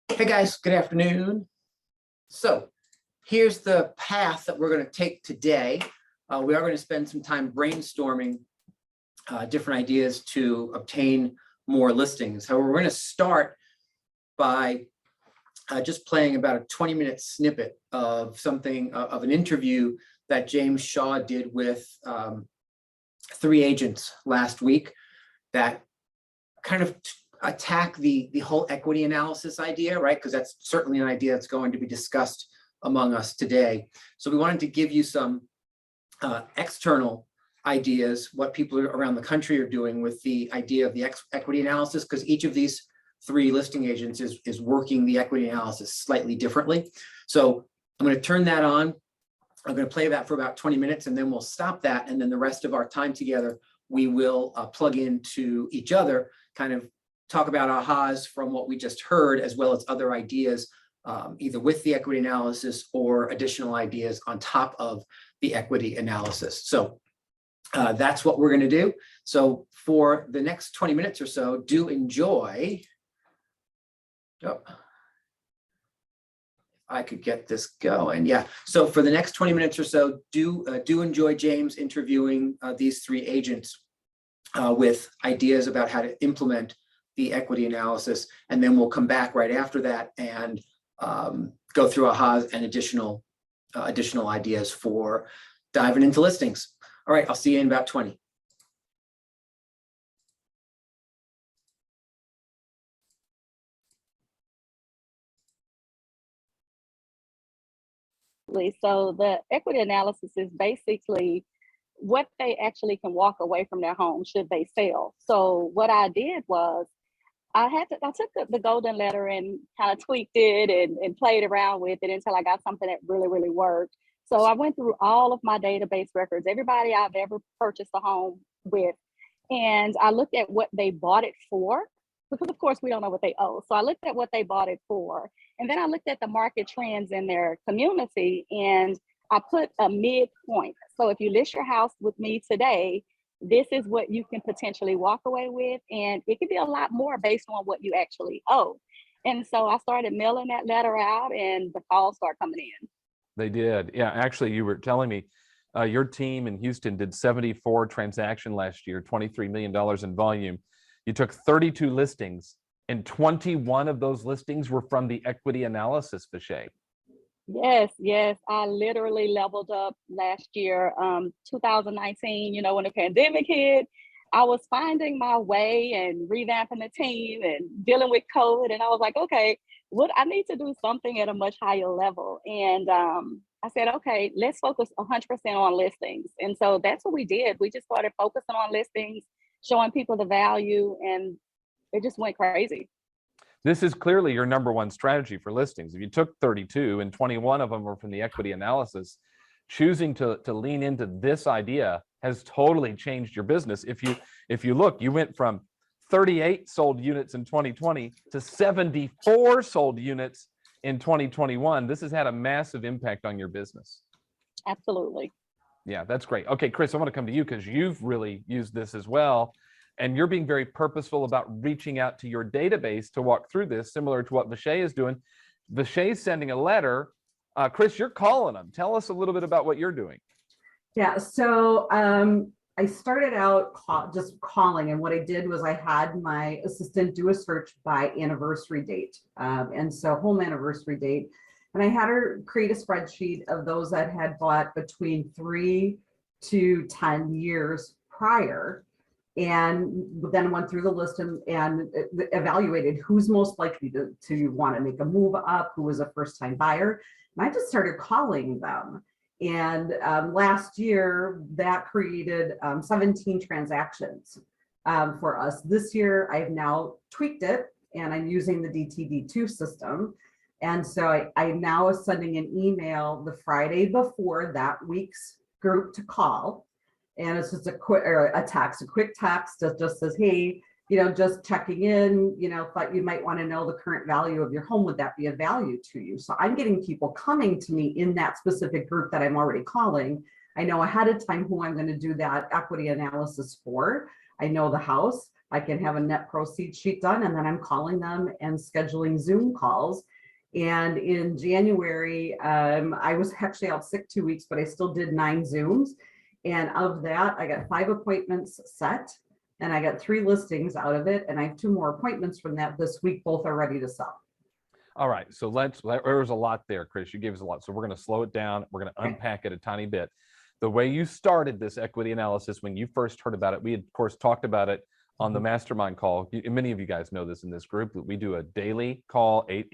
Hey guys, good afternoon. So here's the path that we're going to take today. We are going to spend some time brainstorming different ideas to obtain more listings. However, we're going to start by just playing about a 20-minute snippet of something, of an interview that James Shaw did with 3 agents last week that kind of attack the whole equity analysis idea, right? Because that's certainly an idea that's going to be discussed among us today. So we wanted to give you some external ideas, what people around the country are doing with the idea of the equity analysis, because each of these 3 listing agents is working the equity analysis slightly differently. So I'm going to turn that on. I'm going to play that for about 20 minutes, and then we'll stop that. And then the rest of our time together, we will plug into each other, kind of talk about ahas from what we just heard, as well as other ideas, either with the equity analysis or additional ideas on top of the equity analysis. So that's what we're going to do. So for the next 20 minutes or so, do enjoy. Oh, if I could get this going. Yeah. So for the next 20 minutes or so, do enjoy James interviewing these 3 agents with ideas about how to implement the equity analysis, and then we'll come back right after that and go through ahas and additional ideas for diving into listings. All right, I'll see you in about 20. So the equity analysis is basically what they actually can walk away from their home should they sell. So what I did was I took the golden letter and kind of tweaked it and played around with it until I got something that really, really worked. So I went through all of my database records, everybody I've ever purchased a home with, and I looked at what they bought it for, because of course we don't know what they owe. So I looked at what they bought it for, and then I looked at the market trends in their community, and I put a midpoint. So if you list your house with me today, this is what you can potentially walk away with. And it could be a lot more based on what you actually owe. And so I started mailing that letter out, and the calls start coming in. They did. Yeah, actually, you were telling me your team in Houston did 74 transactions last year, $23 million in volume. You took 32 listings, and 21 of those listings were from the equity analysis, Vishay. Yes. I literally leveled up last year, 2019, when the pandemic hit. I was finding my way and revamping the team and dealing with COVID. And I was like, okay, I need to do something at a much higher level. And I said, okay, let's focus 100% on listings. And so that's what we did. We just started focusing on listings, showing people the value, and it just went crazy. This is clearly your number one strategy for listings. If you took 32 and 21 of them were from the equity analysis, choosing to lean into this idea has totally changed your business. If you look, you went from 38 sold units in 2020 to 74 sold units in 2021. This has had a massive impact on your business. Absolutely. Yeah, that's great. Okay, Chris, I want to come to you because you've really used this as well. And you're being very purposeful about reaching out to your database to walk through this, similar to what Vishay is doing. Vishay's sending a letter. Chris, you're calling them. Tell us a little bit about what you're doing. Yeah, so I started out just calling, and what I did was I had my assistant do a search by anniversary date, and so home anniversary date, and I had her create a spreadsheet of those that had bought between 3 to 10 years prior, and then went through the list and evaluated who's most likely to want to make a move up, who was a first-time buyer, and I just started calling them. And last year, that created 17 transactions for us. This year, I've now tweaked it, and I'm using the DTD2 system. And so I now is sending an email the Friday before that week's group to call. And it's just a quick text that just says, hey, just checking in, thought you might want to know the current value of your home. Would that be of value to you? So I'm getting people coming to me in that specific group that I'm already calling. I know ahead of time who I'm going to do that equity analysis for. I know the house. I can have a net proceeds sheet done, and then I'm calling them and scheduling Zoom calls. And in January, I was actually out sick 2 weeks, but I still did 9 Zooms. And of that, I got 5 appointments set, and I got 3 listings out of it. And I have 2 more appointments from that this week. Both are ready to sell. All right, so there's a lot there, Chris. You gave us a lot. So we're going to slow it down. We're going to unpack it a tiny bit. The way you started this equity analysis, when you first heard about it, we had, of course, talked about it on the mastermind call. Many of you guys know this in this group. We do a daily call, 8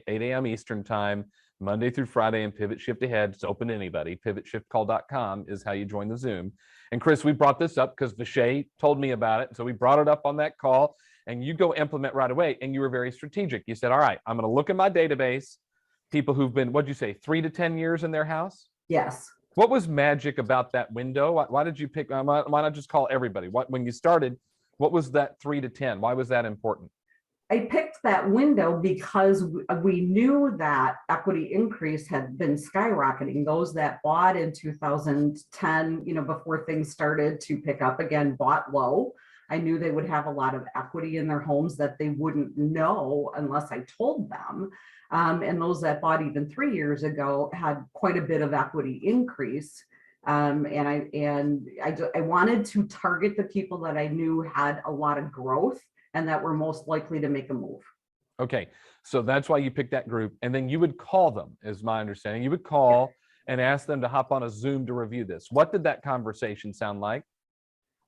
a.m. Eastern time, Monday through Friday, and Pivot Shift Ahead. It's open to anybody. PivotShiftCall.com is how you join the Zoom. And Chris, we brought this up because Vishay told me about it. So we brought it up on that call, and you go implement right away. And you were very strategic. You said, all right, I'm going to look at my database, people who've been, what'd you say, 3 to 10 years in their house? Yes. What was magic about that window? Why did you pick, why not just call everybody? When you started, what was that 3 to 10? Why was that important? I picked that window because we knew that equity increase had been skyrocketing. Those that bought in 2010, before things started to pick up again, bought low. I knew they would have a lot of equity in their homes that they wouldn't know unless I told them. And those that bought even 3 years ago had quite a bit of equity increase. And I wanted to target the people that I knew had a lot of growth and that were most likely to make a move. Okay, so that's why you picked that group. And then you would call them, is my understanding. You would call and ask them to hop on a Zoom to review this. What did that conversation sound like?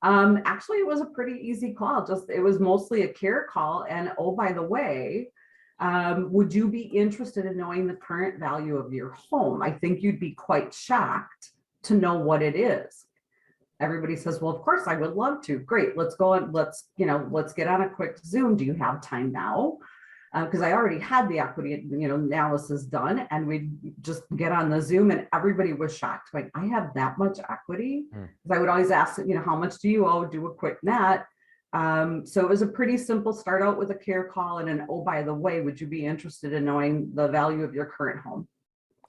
Actually, it was a pretty easy call. It was mostly a care call. And oh, by the way, would you be interested in knowing the current value of your home? I think you'd be quite shocked to know what it is. Everybody says, well, of course I would love to. Great. Let's go and let's get on a quick Zoom. Do you have time now? Because I already had the equity, analysis done, and we just get on the Zoom, and everybody was shocked. Like, I have that much equity. Because I would always ask, how much do you owe? Do a quick net. So it was a pretty simple start out with a care call and oh, by the way, would you be interested in knowing the value of your current home?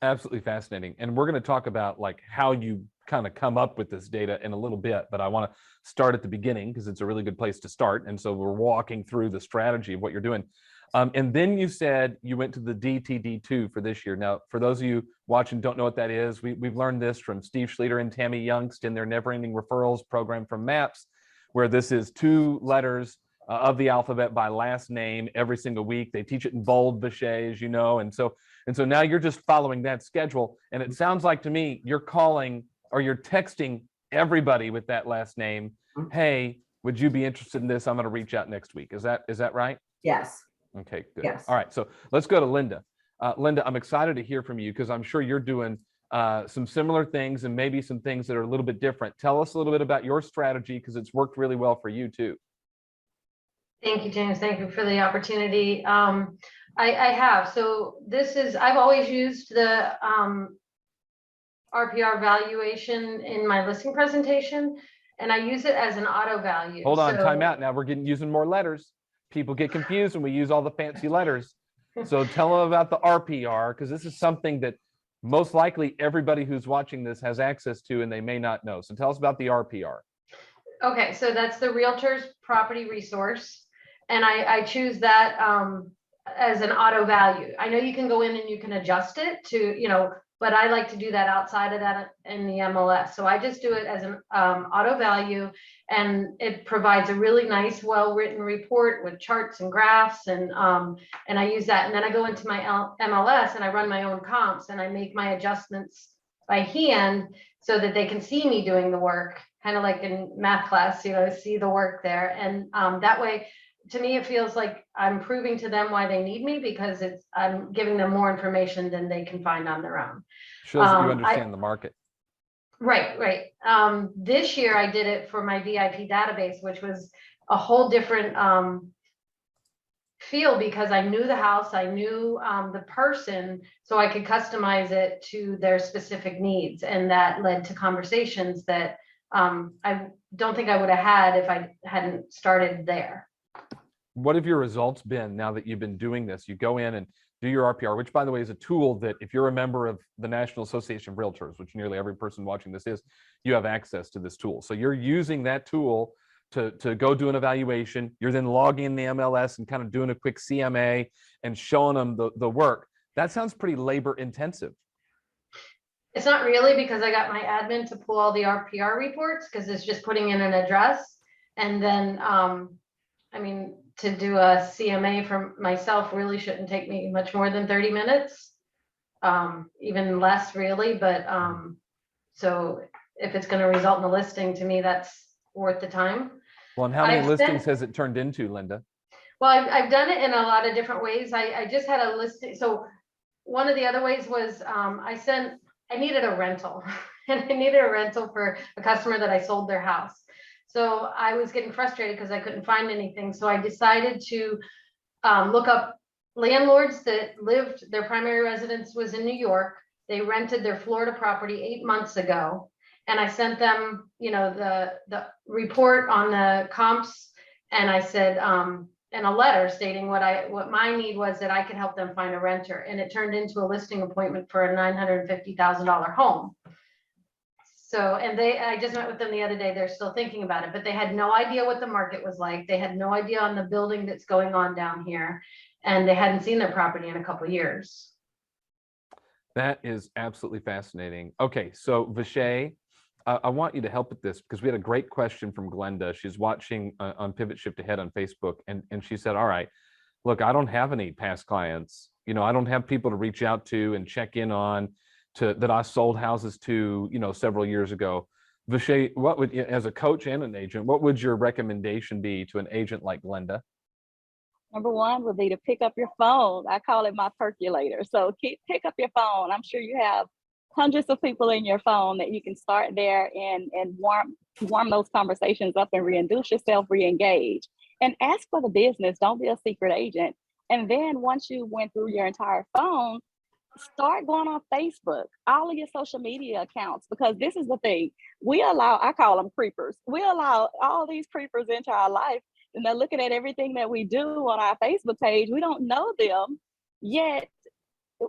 Absolutely fascinating. And we're going to talk about like how you kind of come up with this data in a little bit, but I want to start at the beginning because it's a really good place to start. And so we're walking through the strategy of what you're doing. And then you said you went to the DTD2 for this year. Now, for those of you watching don't know what that is, we've learned this from Steve Schlueter and Tammy Youngst in their Never Ending Referrals program from MAPS, where this is 2 letters of the alphabet by last name every single week. They teach it in bold, Vishay, as you know. And so now you're just following that schedule. And it sounds like to me, you're calling or you're texting everybody with that last name. Hey, would you be interested in this? I'm going to reach out next week. Is that right? Yes. Okay, good. Yes. All right. So let's go to Linda. Linda, I'm excited to hear from you because I'm sure you're doing some similar things and maybe some things that are a little bit different. Tell us a little bit about your strategy because it's worked really well for you too. Thank you, James. Thank you for the opportunity. I have. So I've always used the RPR valuation in my listing presentation, and I use it as an auto value. Hold on, time out. Now we're using more letters. People get confused when we use all the fancy letters. So tell them about the RPR, because this is something that most likely everybody who's watching this has access to and they may not know. So tell us about the RPR. Okay, so that's the Realtor's Property Resource. And I choose that as an auto value. I know you can go in and you can adjust it to, but I like to do that outside of that in the MLS. So I just do it as an auto value, and it provides a really nice, well-written report with charts and graphs, and I use that. And then I go into my MLS and I run my own comps and I make my adjustments by hand so that they can see me doing the work, kind of like in math class, see the work there. And that way, to me, it feels like I'm proving to them why they need me because I'm giving them more information than they can find on their own. Shows that you understand the market. Right. This year I did it for my VIP database, which was a whole different feel because I knew the house, I knew the person, so I could customize it to their specific needs. And that led to conversations that I don't think I would have had if I hadn't started there. What have your results been now that you've been doing this? You go in and do your RPR, which by the way is a tool that if you're a member of the National Association of Realtors, which nearly every person watching this is, you have access to this tool. So you're using that tool to go do an evaluation. You're then logging in the MLS and kind of doing a quick CMA and showing them the work. That sounds pretty labor intensive. It's not really, because I got my admin to pull all the RPR reports, because it's just putting in an address. And then, I mean, to do a CMA for myself really shouldn't take me much more than 30 minutes. Even less really, but so if it's going to result in a listing, to me, that's worth the time. Well, and how many I've listings spent- has it turned into, Linda? Well, I've done it in a lot of different ways. I just had a listing. So one of the other ways was I needed a rental and I needed a rental for a customer that I sold their house. So I was getting frustrated because I couldn't find anything. So I decided to look up landlords that lived, their primary residence was in New York. They rented their Florida property 8 months ago. And I sent them, you know, the report on the comps. And I said, and a letter stating what my need was, that I could help them find a renter. And it turned into a listing appointment for a $950,000 home. So, and I just met with them the other day. They're still thinking about it, but they had no idea what the market was like. They had no idea on the building that's going on down here. And they hadn't seen their property in a couple of years. That is absolutely fascinating. Okay, so Vishay, I want you to help with this, because we had a great question from Glenda. She's watching on Pivot Shift Ahead on Facebook, and she said, all right, look, I don't have any past clients. You know, I don't have people to reach out to and check in on that I sold houses to, you know, several years ago. Vishay, what would, as a coach and an agent, what would your recommendation be to an agent like Glenda? Number one would be to pick up your phone. I call it my percolator. So pick up your phone. I'm sure you have hundreds of people in your phone that you can start there and warm those conversations up and reintroduce yourself, re-engage, and ask for the business. Don't be a secret agent. And then once you went through your entire phone, start going on Facebook, all of your social media accounts, because this is the thing. I call them creepers. We allow all these creepers into our life, and they're looking at everything that we do on our Facebook page. We don't know them, yet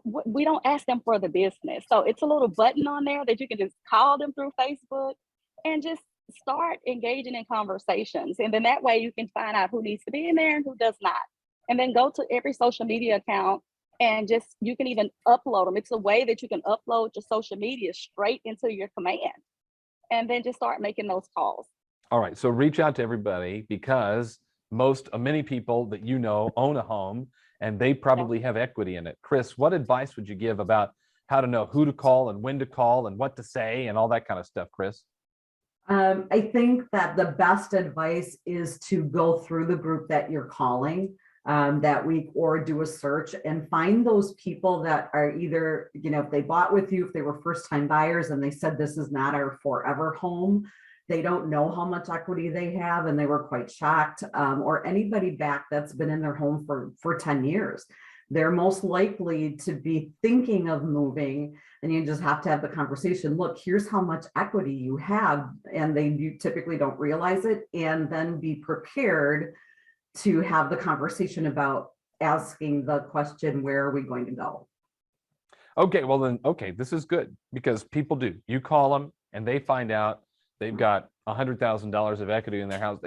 we don't ask them for the business. So it's a little button on there that you can just call them through Facebook and just start engaging in conversations. And then that way you can find out who needs to be in there and who does not. And then go to every social media account and you can even upload them. It's a way that you can upload your social media straight into your command, and then just start making those calls. All right, so reach out to everybody, because many people that you know own a home and they probably have equity in it. Chris, what advice would you give about how to know who to call and when to call and what to say and all that kind of stuff, Chris? I think that the best advice is to go through the group that you're calling that week, or do a search and find those people that are either, you know, if they bought with you, if they were first-time buyers and they said this is not our forever home, they don't know how much equity they have and they were quite shocked, or anybody back that's been in their home for 10 years. They're most likely to be thinking of moving, and you just have to have the conversation. Look, here's how much equity you have, and you typically don't realize it, and then be prepared to have the conversation about asking the question, where are we going to go? Okay, well then, okay, this is good, because people do. You call them and they find out they've got $100,000 of equity in their house.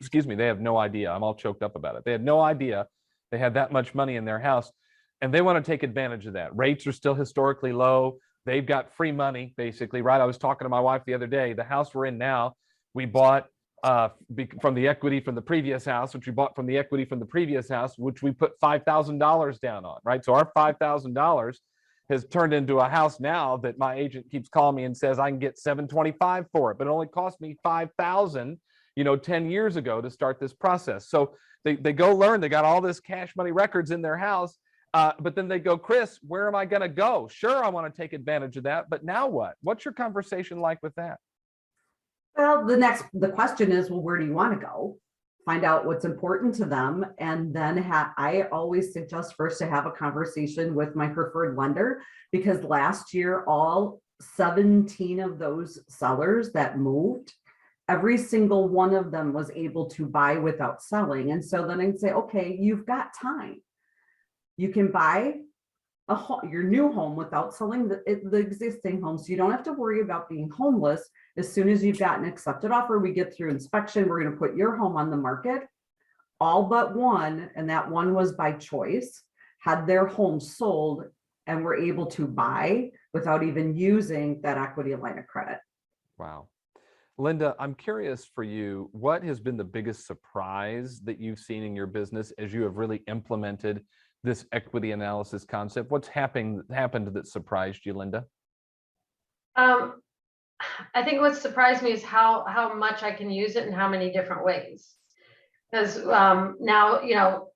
Excuse me, they have no idea. I'm all choked up about it. They had no idea they had that much money in their house, and they want to take advantage of that. Rates are still historically low. They've got free money, basically, right? I was talking to my wife the other day. The house we're in now, we bought from the equity from the previous house, which we bought from the equity from the previous house, which we put $5,000 down on, right? So our $5,000 has turned into a house now that my agent keeps calling me and says I can get $725,000 for it, but it only cost me $5,000, 10 years ago to start this process. So they go learn, they got all this cash money records in their house, but then they go, Chris, where am I going to go? Sure, I want to take advantage of that, but now what? What's your conversation like with that? Well, the question is, well, where do you want to go? Find out what's important to them. And then I always suggest first to have a conversation with my preferred lender, because last year, all 17 of those sellers that moved, every single one of them was able to buy without selling. And so then I'd say, okay, you've got time. You can buy your new home without selling the existing home. So you don't have to worry about being homeless. As soon as you've got an accepted offer, we get through inspection, we're going to put your home on the market. All but one, and that one was by choice, had their home sold and were able to buy without even using that equity line of credit. Wow. Linda, I'm curious for you, what has been the biggest surprise that you've seen in your business as you have really implemented this equity analysis concept? What's happened that surprised you, Linda? I think what surprised me is how much I can use it in how many different ways. Because now, you know,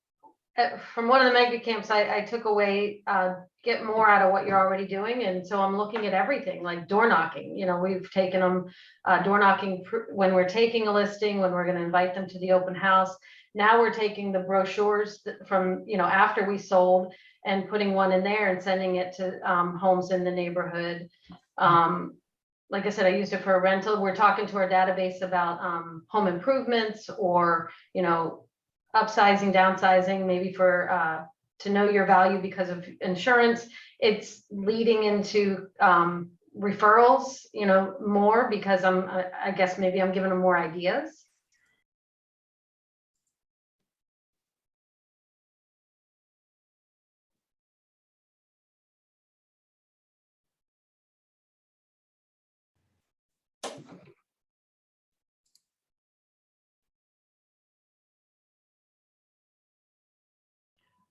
from one of the mega camps, I took away, get more out of what you're already doing. And so I'm looking at everything like door knocking. You know, we've taken them door knocking when we're taking a listing, when we're going to invite them to the open house. Now we're taking the brochures from, you know, after we sold and putting one in there and sending it to homes in the neighborhood. Like I said, I used it for a rental. We're talking to our database about home improvements or, you know, upsizing, downsizing, maybe for to know your value because of insurance. It's leading into referrals, you know, more because I guess maybe I'm giving them more ideas.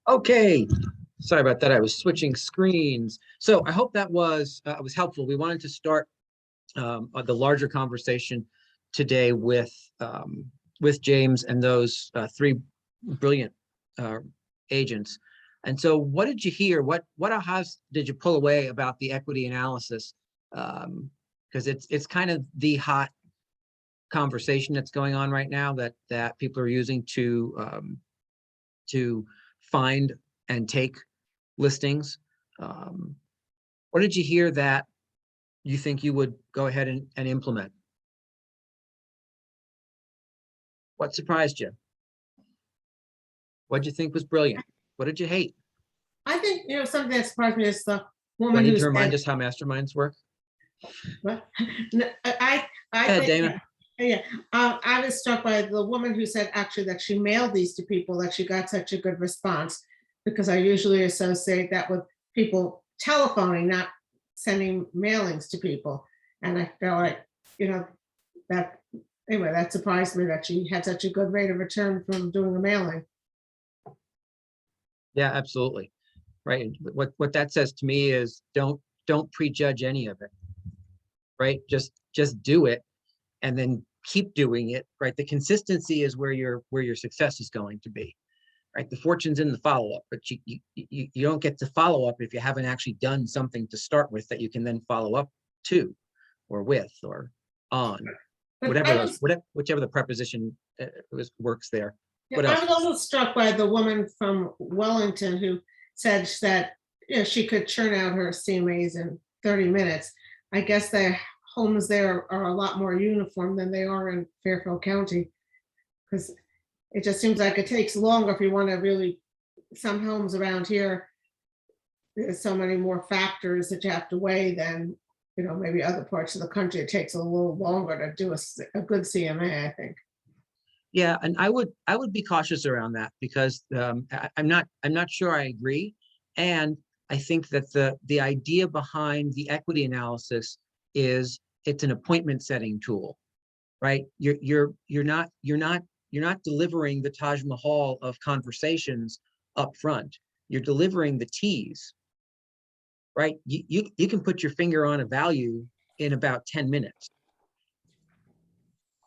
Okay, sorry about that. I was switching screens. So I hope that was helpful. We wanted to start the larger conversation today with James and those three brilliant agents. And so, what did you hear? What ahas did you pull away about the equity analysis? Because it's kind of the hot conversation that's going on right now that people are using to find and take listings. What did you hear that you think you would go ahead and implement? What surprised you? What did you think was brilliant? What did you hate? I think, you know, something that surprised me is the Do I woman need who to remind said, us how masterminds work? what? No, I ahead, think, Dana. yeah, I was struck by the woman who said actually that she mailed these to people, that she got such a good response, because I usually associate that with people telephoning, not sending mailings to people. And I feel like, you know, that, anyway, that surprised me that she had such a good rate of return from doing a mailing. Yeah, absolutely. Right. What that says to me is don't prejudge any of it. Right. Just do it and then keep doing it. Right. The consistency is where your success is going to be. Right. The fortune's in the follow-up, but you don't get to follow up if you haven't actually done something to start with that you can then follow up to or with or on. But Whichever the preposition works there. Yeah, I was also struck by the woman from Wellington who said that, you know, she could churn out her CMAs in 30 minutes. I guess the homes there are a lot more uniform than they are in Fairfield County, because it just seems like it takes longer if you want to really, some homes around here, there's so many more factors that you have to weigh than, you know, maybe other parts of the country. It takes a little longer to do a good CMA, I think. Yeah, and I would be cautious around that because I'm not sure I agree, and I think that the idea behind the equity analysis is it's an appointment setting tool, right? You're not delivering the Taj Mahal of conversations up front. You're delivering the teas, right? You can put your finger on a value in about 10 minutes.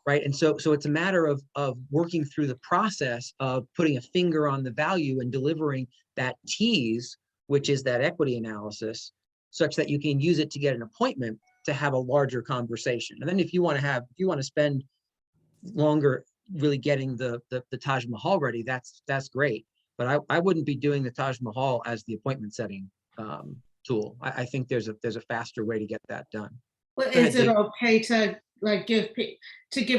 Right. And so it's a matter of working through the process of putting a finger on the value and delivering that tease, which is that equity analysis, such that you can use it to get an appointment to have a larger conversation. And then if you want to spend longer really getting the Taj Mahal ready, that's great. But I wouldn't be doing the Taj Mahal as the appointment setting tool. I think there's a faster way to get that done. Well, is it okay to like give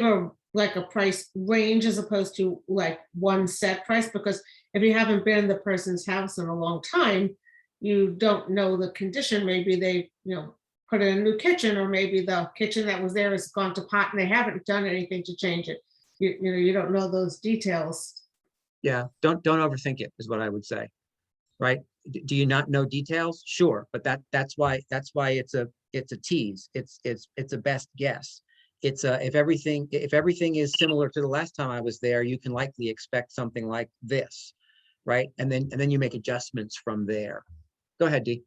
a price range as opposed to like one set price? Because if you haven't been in the person's house in a long time, you don't know the condition. Maybe they, you know, put in a new kitchen, or maybe the kitchen that was there has gone to pot and they haven't done anything to change it. You know, you don't know those details. Yeah, don't overthink it is what I would say, right? Do you not know details? Sure, but that's why it's a tease. It's a best guess. It's if everything is similar to the last time I was there, you can likely expect something like this, right? And then you make adjustments from there. Go ahead, Dee.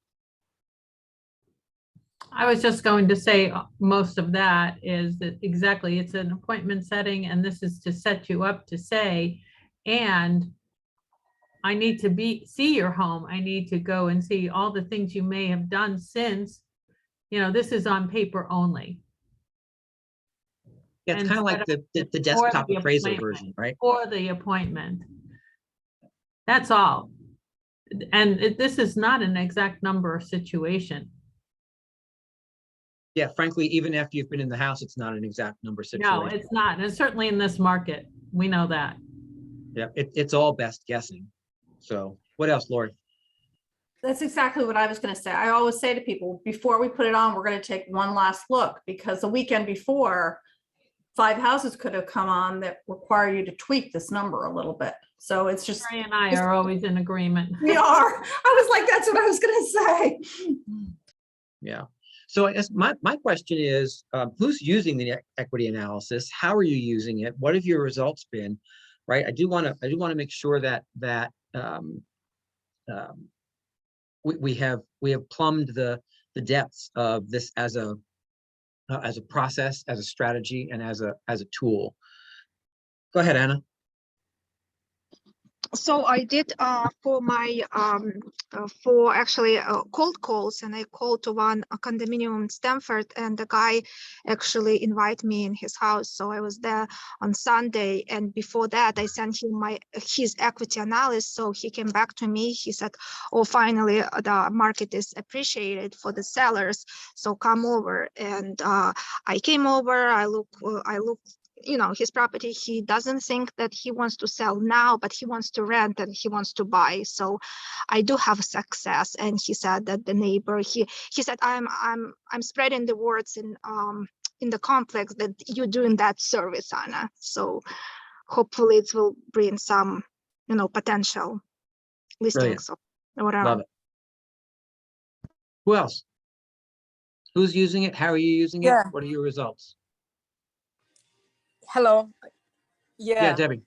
I was just going to say most of that is that exactly, it's an appointment setting, and this is to set you up to say, and I need to see your home. I need to go and see all the things you may have done since, this is on paper only. Yeah, it's kind of like the desktop appraisal version, right? For the appointment. That's all. And this is not an exact number situation. Yeah, frankly, even after you've been in the house, it's not an exact number situation. No, it's not. And certainly in this market, we know that. Yeah, it's all best guessing. So what else, Lori? That's exactly what I was going to say. I always say to people, before we put it on, we're going to take one last look, because the weekend before, 5 houses could have come on that require you to tweak this number a little bit. So it's just. Mary and I are always in agreement. We are. I was like, that's what I was going to say. Yeah. So I guess my question is, who's using the equity analysis? How are you using it? What have your results been? Right. I do want to make sure that we have plumbed the depths of this as a process, as a strategy, and as a tool. Go ahead, Anna. So I did for my for actually cold calls, and I called to one condominium in Stamford, and the guy actually invited me in his house. So I was there on Sunday, and before that I sent him his equity analysis. So he came back to me. He said, "Oh, finally the market is appreciated for the sellers. So come over." And I came over. I looked. His property, he doesn't think that he wants to sell now, but he wants to rent and he wants to buy. So I do have success. And he said that the neighbor, he said, I'm spreading the words in the complex that you're doing that service, Anna. So hopefully it will bring some, potential listings or whatever. Love it. Who else? Who's using it? How are you using it? Yeah. What are your results? Hello. Yeah, Debbie.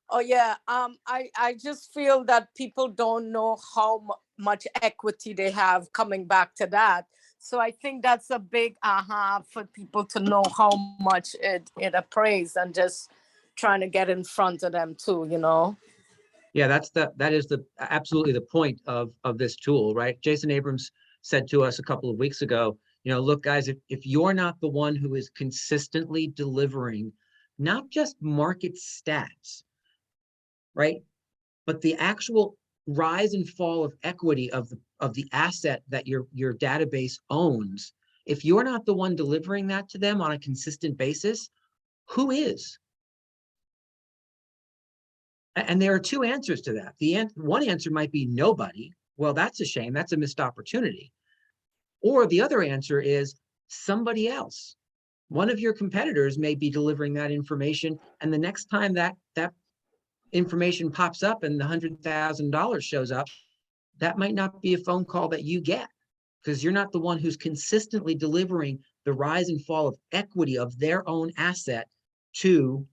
Oh yeah. I just feel that people don't know how much equity they have coming back to that. So I think that's a big aha for people to know how much it appraised, and just trying to get in front of them too, Yeah, that is absolutely the point of this tool, right? Jason Abrams said to us a couple of weeks ago, look, guys, if you're not the one who is consistently delivering not just market stats, right, but the actual rise and fall of equity of the asset that your database owns, if you're not the one delivering that to them on a consistent basis, who is? And there are two answers to that. One answer might be nobody. Well, that's a shame. That's a missed opportunity. Or the other answer is somebody else. One of your competitors may be delivering that information, and the next time that information pops up and the $100,000 shows up, that might not be a phone call that you get, because you're not the one who's consistently delivering the rise and fall of equity of their own asset to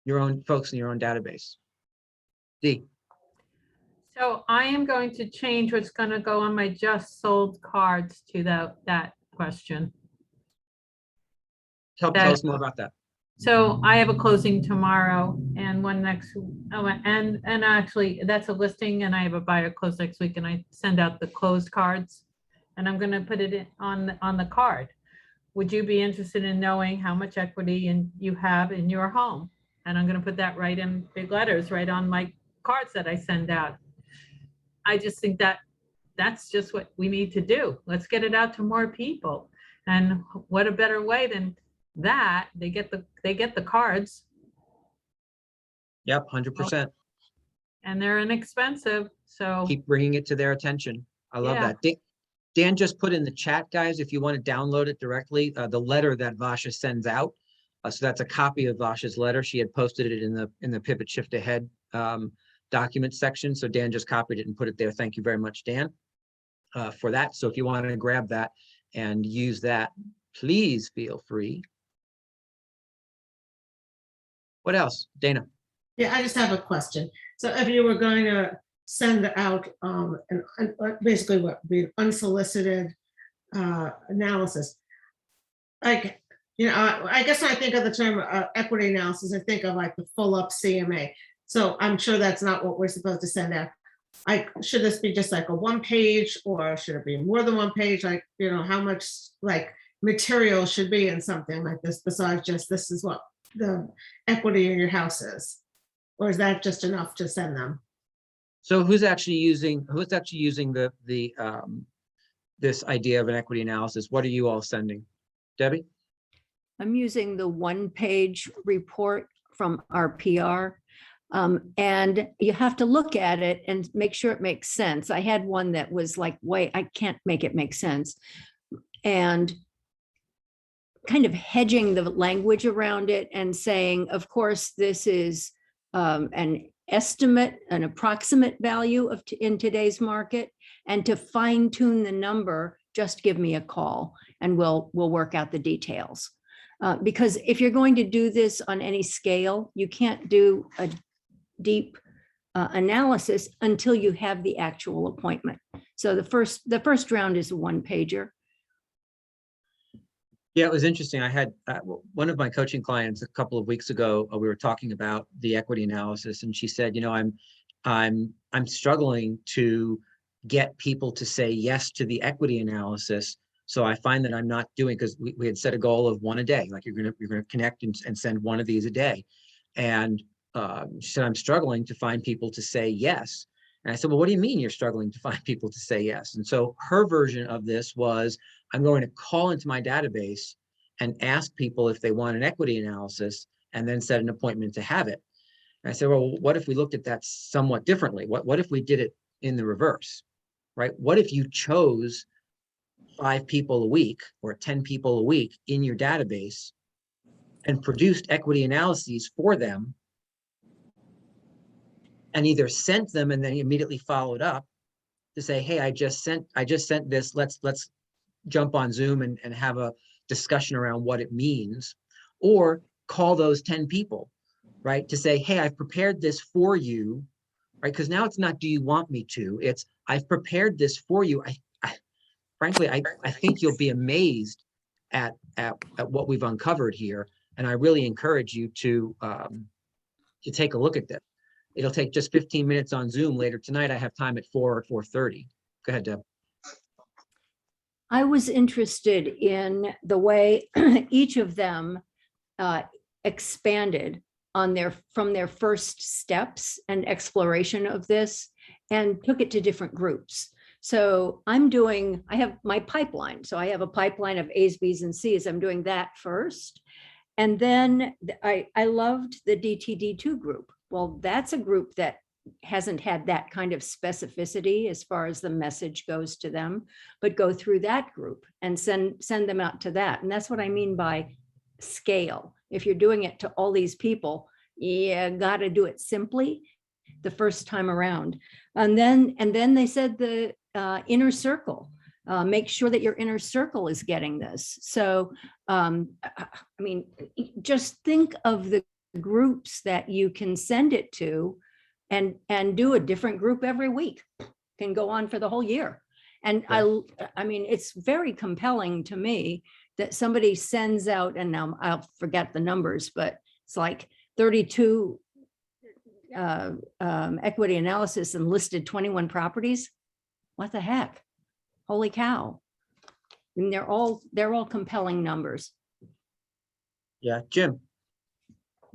your own folks in your own database. Dee. So I am going to change what's going to go on my just sold cards to that question. Tell us more about that. So I have a closing tomorrow and one next, and actually that's a listing, and I have a buyer close next week, and I send out the closed cards, and I'm going to put it on the card. Would you be interested in knowing how much equity you have in your home? And I'm going to put that right in big letters right on my cards that I send out. I just think that's just what we need to do. Let's get it out to more people. And what a better way than that? They get the cards. Yep, 100%. And they're inexpensive, so keep bringing it to their attention. I love that. Dan just put in the chat, guys, if you want to download it directly, the letter that Vasha sends out. So that's a copy of Vasha's letter. She had posted it in the Pivot Shift Ahead document section. So Dan just copied it and put it there. Thank you very much, Dan, for that. So if you want to grab that and use that, please feel free. What else, Dana? Yeah, I just have a question. So if you were going to send out basically what would be unsolicited analysis, like, you know, I guess when I think of the term equity analysis, I think of like the full up CMA. So I'm sure that's not what we're supposed to send out. Should this be just like a 1 page, or should it be more than 1 page? Like, you know, how much like material should be in something like this besides just this is what the equity in your house is? Or is that just enough to send them? So who's actually using the this idea of an equity analysis? What are you all sending? Debbie? I'm using the 1-page report from our PR. And you have to look at it and make sure it makes sense. I had one that was like, wait, I can't make it make sense. And kind of hedging the language around it and saying, of course, this is an estimate, an approximate value of in today's market. And to fine tune the number, just give me a call and we'll work out the details. Because if you're going to do this on any scale, you can't do a deep analysis until you have the actual appointment. So the first round is a 1-pager. Yeah, it was interesting. I had one of my coaching clients a couple of weeks ago. We were talking about the equity analysis, and she said, you know, I'm struggling to get people to say yes to the equity analysis. So I find that I'm not doing, because we had set a goal of 1 a day, like you're gonna connect and send 1 of these a day, and she said, I'm struggling to find people to say yes. And I said, well, what do you mean you're struggling to find people to say yes? And so her version of this was, I'm going to call into my database and ask people if they want an equity analysis and then set an appointment to have it. And I said, well, what if we looked at that somewhat differently? What if we did it in the reverse, right? What if you chose 5 people a week or 10 people a week in your database and produced equity analyses for them, and either sent them and then immediately followed up to say, hey, I just sent this, let's jump on Zoom and have a discussion around what it means, or call those 10 people, right? To say, hey, I've prepared this for you, right? Because now it's not, do you want me to? It's, I've prepared this for you. Frankly, I think you'll be amazed at what we've uncovered here. And I really encourage you to take a look at this. It'll take just 15 minutes on Zoom later tonight. I have time at 4 or 4:30. Go ahead, Deb. I was interested in the way each of them expanded on from their first steps and exploration of this and took it to different groups. So I have my pipeline. So I have a pipeline of A's, B's, and C's. I'm doing that first. And then I loved the DTD2 group. Well, that's a group that hasn't had that kind of specificity as far as the message goes to them, but go through that group and send them out to that. And that's what I mean by scale. If you're doing it to all these people, you got to do it simply the first time around. And then they said the inner circle. Make sure that your inner circle is getting this. So, I mean, just think of the groups that you can send it to and do a different group every week. Can go on for the whole year. And I mean, it's very compelling to me that somebody sends out, and now I'll forget the numbers, but it's like 32 equity analysis and listed 21 properties. What the heck? Holy cow. And they're all compelling numbers. Yeah, Jim.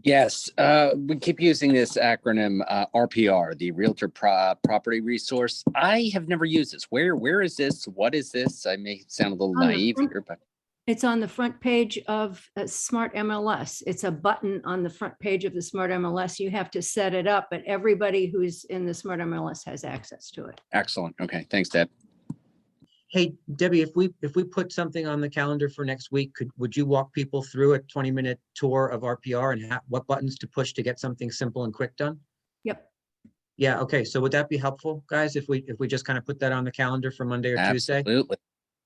Yes, we keep using this acronym RPR, the Realtor Property Resource. I have never used this. Where is this? What is this? I may sound a little naive here, but it's on the front page of Smart MLS. It's a button on the front page of the Smart MLS. You have to set it up, but everybody who's in the Smart MLS has access to it. Excellent. Okay, thanks, Deb. Hey, Debbie, if we put something on the calendar for next week, would you walk people through a 20-minute tour of RPR and what buttons to push to get something simple and quick done? Yep. Yeah, okay. So would that be helpful, guys, if we just kind of put that on the calendar for Monday or Tuesday? Absolutely.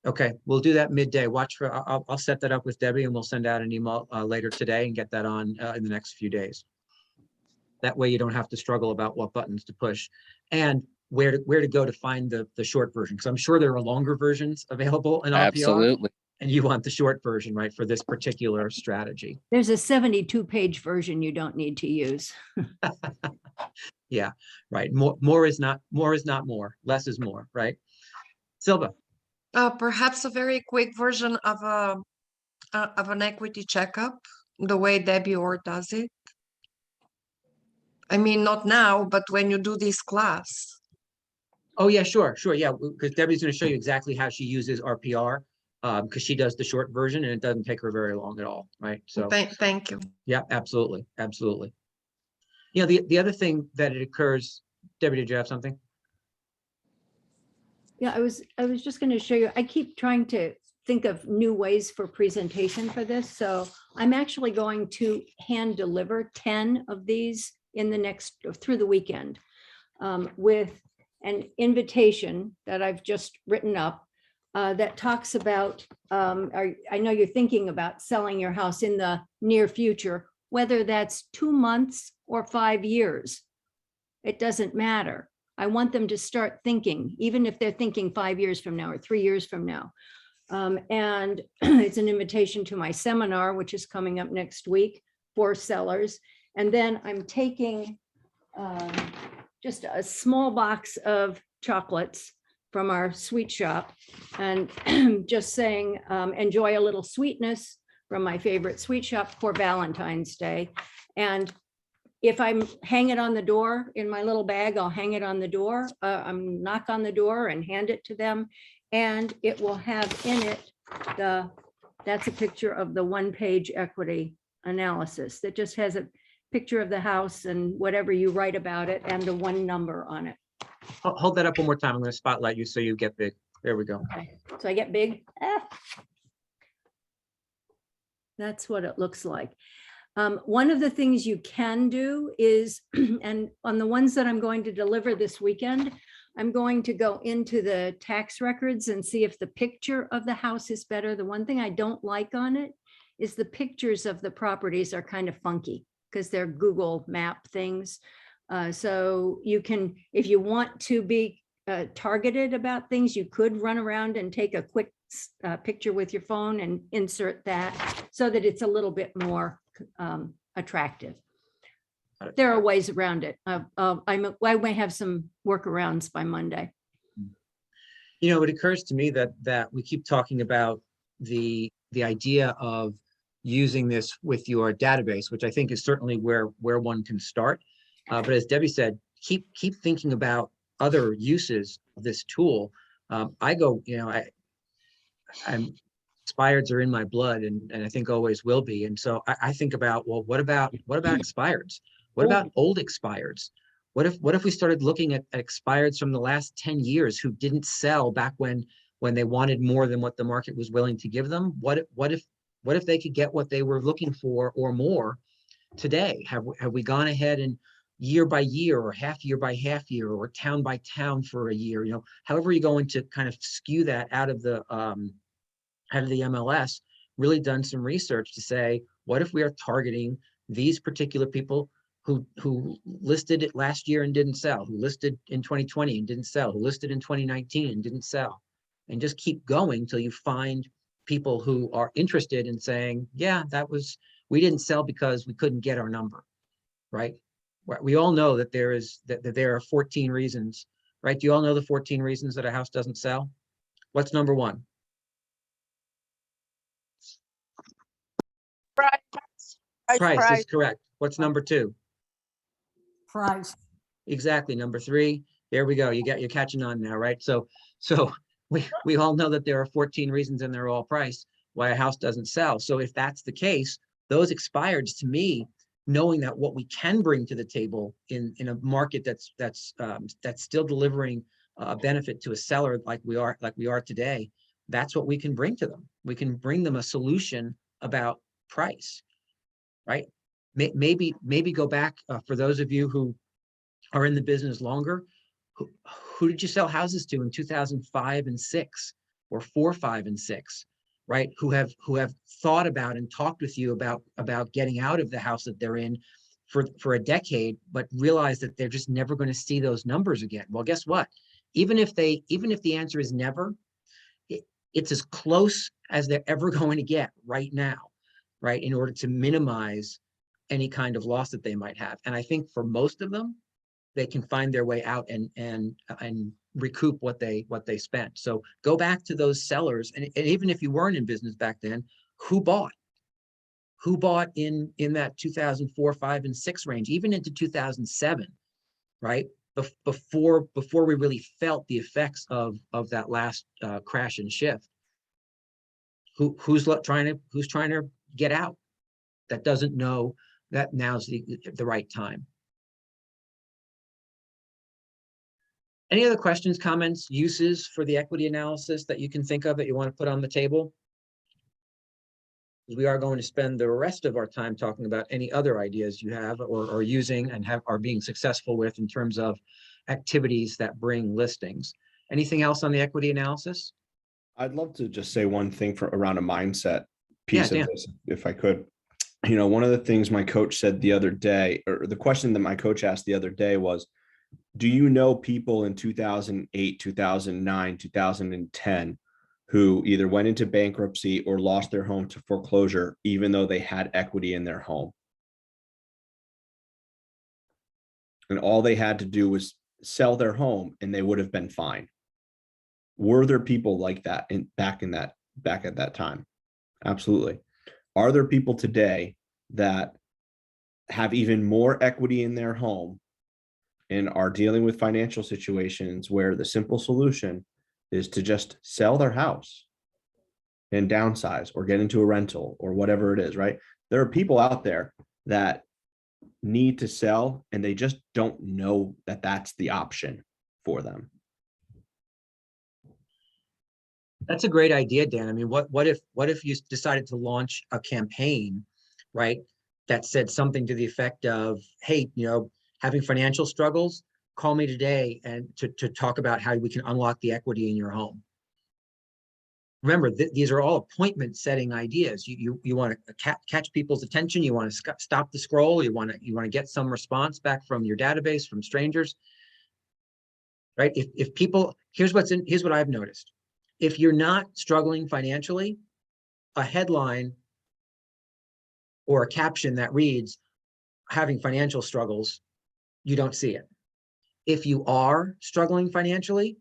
Okay, we'll do that midday. Watch for, I'll set that up with Debbie and we'll send out an email later today and get that on in the next few days. That way you don't have to struggle about what buttons to push and where to go to find the short version. Because I'm sure there are longer versions available in RPR. Absolutely. And you want the short version, right, for this particular strategy. There's a 72-page version you don't need to use. Yeah, right. More is not more. Less is more, right? Silva. Perhaps a very quick version of an equity checkup, the way Debbie Orr does it. I mean, not now, but when you do this class. Oh yeah, sure. Yeah, because Debbie's going to show you exactly how she uses RPR, because she does the short version and it doesn't take her very long at all, right? So Thank you. yeah, absolutely. You know, the other thing that it occurs, Debbie, did you have something? Yeah, I was just going to show you, I keep trying to think of new ways for presentation for this. So I'm actually going to hand deliver 10 of these in the next, through the weekend, with an invitation that I've just written up that talks about, I know you're thinking about selling your house in the near future, whether that's 2 months or 5 years. It doesn't matter. I want them to start thinking, even if they're thinking 5 years from now or 3 years from now. And it's an invitation to my seminar, which is coming up next week for sellers. And then I'm taking just a small box of chocolates from our sweet shop and just saying, enjoy a little sweetness from my favorite sweet shop for Valentine's Day. And if I'm hang it on the door in my little bag, I'll hang it on the door. I'm knock on the door and hand it to them. And it will have in it that's a picture of the 1-page equity analysis that just has a picture of the house and whatever you write about it and the 1 number on it. Hold that up one more time. I'm going to spotlight you so you get big. There we go. Okay, so I get big. That's what it looks like. One of the things you can do is, and on the ones that I'm going to deliver this weekend, I'm going to go into the tax records and see if the picture of the house is better. The one thing I don't like on it is the pictures of the properties are kind of funky because they're Google map things. So you can, if you want to be targeted about things, you could run around and take a quick picture with your phone and insert that so that it's a little bit more attractive. There are ways around it. I may have some workarounds by Monday. You know, it occurs to me that we keep talking about the idea of using this with your database, which I think is certainly where one can start. But as Debbie said, keep thinking about other uses of this tool. I go, you know, expireds are in my blood and I think always will be. And so I think about, well, what about expireds? What about old expireds? What if we started looking at expireds from the last 10 years who didn't sell back when they wanted more than what the market was willing to give them? What if they could get what they were looking for or more today? Have we gone ahead and year by year or half year by half year or town by town for a year, you know, however you're going to kind of skew that out of the MLS, really done some research to say, what if we are targeting these particular people who listed it last year and didn't sell, who listed in 2020 and didn't sell, who listed in 2019 and didn't sell, and just keep going till you find people who are interested in saying, yeah, we didn't sell because we couldn't get our number, right? We all know that there are 14 reasons, right? Do you all know the 14 reasons that a house doesn't sell? What's number 1? Price is correct. What's number 2? Price. Exactly. Number 3. There we go. You're catching on now, right? So we all know that there are 14 reasons and they're all price why a house doesn't sell. So if that's the case, those expireds, to me, knowing that what we can bring to the table in a market that's still delivering a benefit to a seller like we are today, that's what we can bring to them. We can bring them a solution about price, right? Maybe go back for those of you who are in the business longer. Who did you sell houses to in 2005 and 6 or 4, 5, and 6, right? Who have thought about and talked with you about getting out of the house that they're in for a decade, but realize that they're just never going to see those numbers again. Well, guess what? Even if the answer is never, it's as close as they're ever going to get right now, right? In order to minimize any kind of loss that they might have. And I think for most of them, they can find their way out and recoup what they spent. So go back to those sellers, and even if you weren't in business back then, who bought in that 2004, 5, and 6 range, even into 2007, right? Before we really felt the effects of that last crash and shift. Who's trying to get out, that doesn't know that now's the right time. Any other questions, comments, uses for the equity analysis that you can think of that you want to put on the table? We are going to spend the rest of our time talking about any other ideas you have or using and are being successful with in terms of activities that bring listings. Anything else on the equity analysis? I'd love to just say one thing around a mindset piece Yeah, of this, if I could. You know, one of the things my coach said the other day, or the question that my coach asked the other day was, do you know people in 2008, 2009, 2010 who either went into bankruptcy or lost their home to foreclosure, even though they had equity in their home? And all they had to do was sell their home and they would have been fine. Were there people like that back at that time? Absolutely. Are there people today that have even more equity in their home and are dealing with financial situations where the simple solution is to just sell their house and downsize or get into a rental or whatever it is, right? There are people out there that need to sell and they just don't know that that's the option for them. That's a great idea, Dan. I mean, what if you decided to launch a campaign, right, that said something to the effect of, hey, you know, having financial struggles, call me today and to talk about how we can unlock the equity in your home. Remember, these are all appointment setting ideas. You want to catch people's attention. You want to stop the scroll. You want to get some response back from your database, from strangers, right? If people, here's what I've noticed. If you're not struggling financially, a headline or a caption that reads, having financial struggles, you don't see it. If you are struggling financially,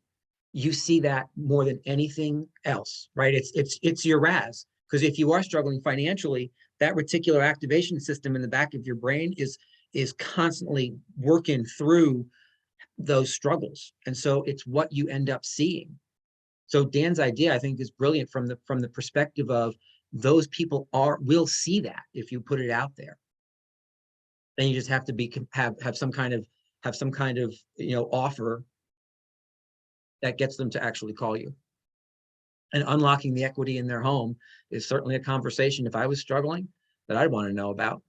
you see that more than anything else, right? It's your RAS, because if you are struggling financially, that reticular activation system in the back of your brain is constantly working through those struggles. And so it's what you end up seeing. So Dan's idea, I think, is brilliant from the perspective of those people will see that if you put it out there. Then you just have to have some kind of offer that gets them to actually call you. And unlocking the equity in their home is certainly a conversation, if I was struggling, that I'd want to know about.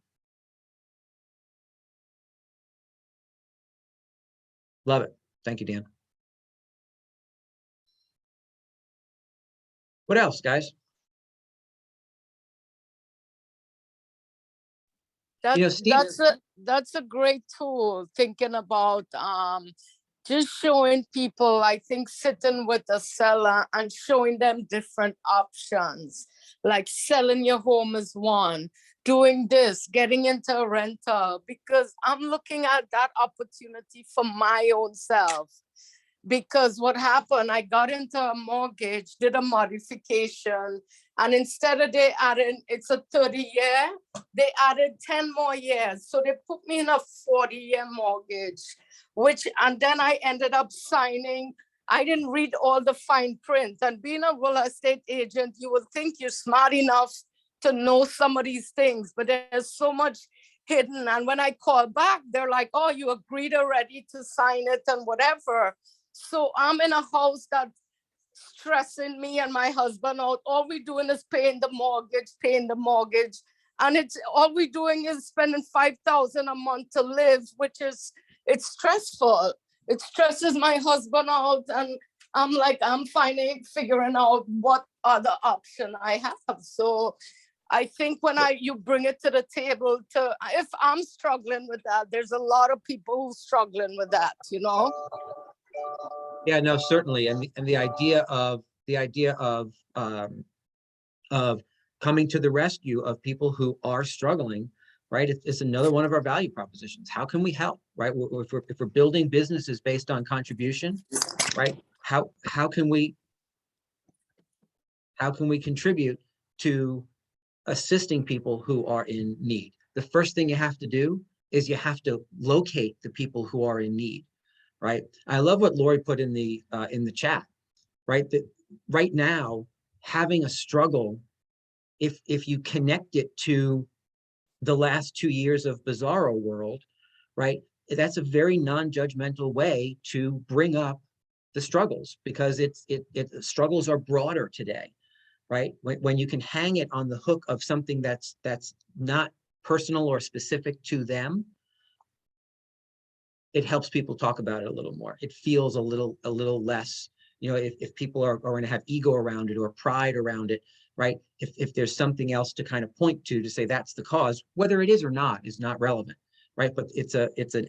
Love it. Thank you, Dan. What else, guys? That's a great tool, thinking about just showing people, I think, sitting with a seller and showing them different options, like selling your home is one, doing this, getting into a rental, because I'm looking at that opportunity for my own self. Because what happened, I got into a mortgage, did a modification, and instead of they added, it's a 30-year, they added 10 more years. So they put me in a 40-year mortgage, and then I ended up signing. I didn't read all the fine print. And being a real estate agent, you would think you're smart enough to know some of these things, but there's so much hidden. And when I call back, they're like, oh, you agreed already to sign it and whatever. So I'm in a house that's stressing me and my husband out. All we doing is paying the mortgage. And it's all we doing is spending $5,000 a month to live, which is, it's stressful. It stresses my husband out. And I'm like, I'm figuring out what other option I have. So I think when you bring it to the table, if I'm struggling with that, there's a lot of people who struggling with that, you know? Yeah, no, certainly. And the idea of coming to the rescue of people who are struggling, right? It's another one of our value propositions. How can we help, right? If we're building businesses based on contribution, right? How can we contribute to assisting people who are in need? The first thing you have to do is you have to locate the people who are in need, right? I love what Lori put in the chat, right? That right now, having a struggle, if you connect it to the last 2 years of Bizarro World, right? That's a very non-judgmental way to bring up the struggles, because struggles are broader today, right? When you can hang it on the hook of something that's not personal or specific to them, it helps people talk about it a little more. It feels a little less, you know, if people are going to have ego around it or pride around it, right? If there's something else to kind of point to say that's the cause, whether it is or not is not relevant, right? But it's an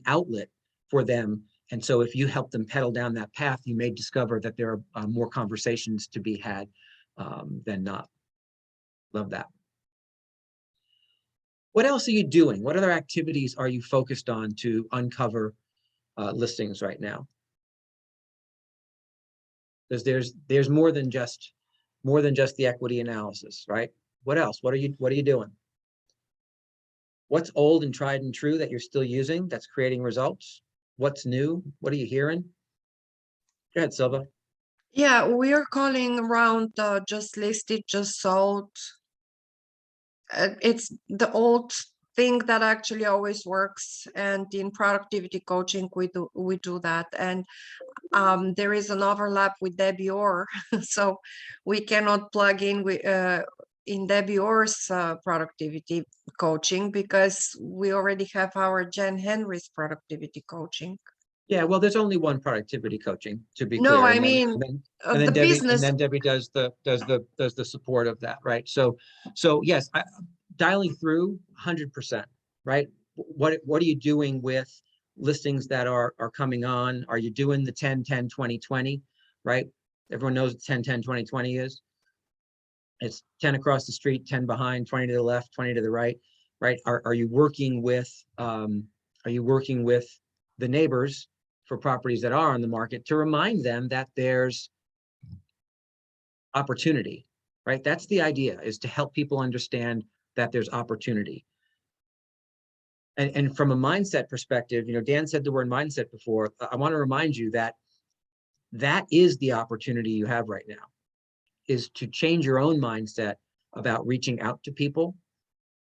outlet for them. And so if you help them pedal down that path, you may discover that there are more conversations to be had than not. Love that. What else are you doing? What other activities are you focused on to uncover listings right now? Because there's more than just the equity analysis, right? What else? What are you doing? What's old and tried and true that you're still using that's creating results? What's new? What are you hearing? Go ahead, Silva. Yeah, we are calling around just listed, just sold. It's the old thing that actually always works, and in productivity coaching we do that. And there is an overlap with Debbie Orr, so we cannot plug in Debbie Orr's productivity coaching, because we already have our Jen Henry's productivity coaching. Yeah, well, there's only one productivity coaching, to be No, clear. I mean, And then the Debbie, business. and then Debbie does the support of that, right? So yes, dialing through 100%, right? What are you doing with listings that are coming on? Are you doing the 10, 10, 20, 20, right? Everyone knows what 10, 10, 20, 20 is. It's 10 across the street, 10 behind, 20 to the left, 20 to the right, right? Are you working with the neighbors for properties that are on the market to remind them that there's opportunity, right? That's the idea, is to help people understand that there's opportunity. And from a mindset perspective, you know, Dan said the word mindset before. I want to remind you that that is the opportunity you have right now, is to change your own mindset about reaching out to people,